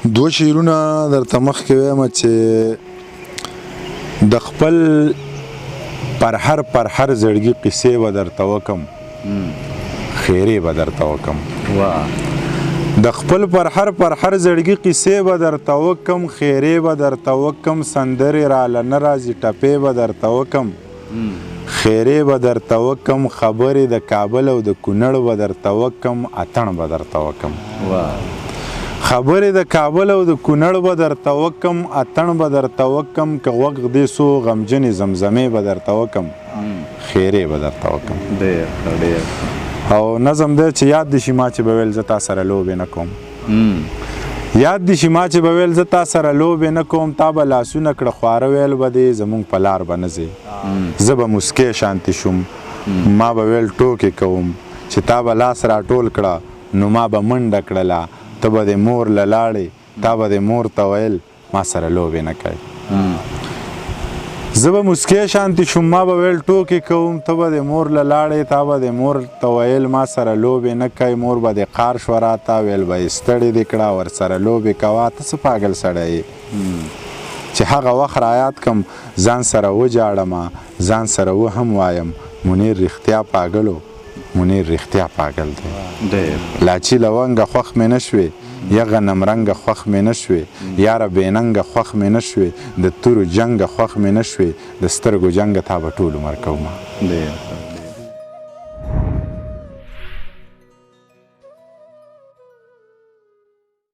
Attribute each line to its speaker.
Speaker 1: دوه شعرونه درته مخکې وایم چې د خپل پرهر زړګي قصې به درته وکم خیرې به درته وکم د خپل پرهر زړګي قصې به درته وکم خیرې به درته وکم سندرې راله نه راځي ټپې به درته وکم خیرې به درته وکم خبرې د کابل او د کونړ به درته وکم اتڼ به درته وکم خبرې د کابل او د کونړ به درته وکم اتڼ به درته وکم که غوږ دې سو غمجنې زمزمې به درته وکم خیرې به درته وکم او نظم دی چې یاد دې شي ما چې به ویل زه تا سره لوبې نه کوم یاد دې شي ما چې به ویل زه تا سره لوبې نه کوم تا به لاسونه کړه خواره ویل به دې زمونږ په لار به نه ځې زه به موسکۍ شانتې شوم ما به ویل ټوکې کوم چې تا به لاس راټول کړه نو ما به منډه کړله ته به د مور له لاړې تا به د مور ته ویل ما سره لوبې نه کوې زه به موسکۍ شانتې شوم ما به ویل ټوکې کوم ته به د مور له لاړې تا به د مور ته ویل ما سره لوبې نه کوې مور به د قار شوه راته ویل به یې ستړې دې کړه ورسره لوبې کوه ته څه پاګل سړی یې چې هغه وخت رایاد کم ځان سره وجاړمه ځان سره وهم وایم منیر رښتیا پاګلو منیر رښتیا پاگل دی لاچی لونګه خوښ مې نه شوې یا غنمرنګه خوښ مې نه شوې یاره بېننګه خوښ مې نه شوې د تورو جنګه خوښ مې نه شوې د سترګو جنګه تا به ټول عمر کومه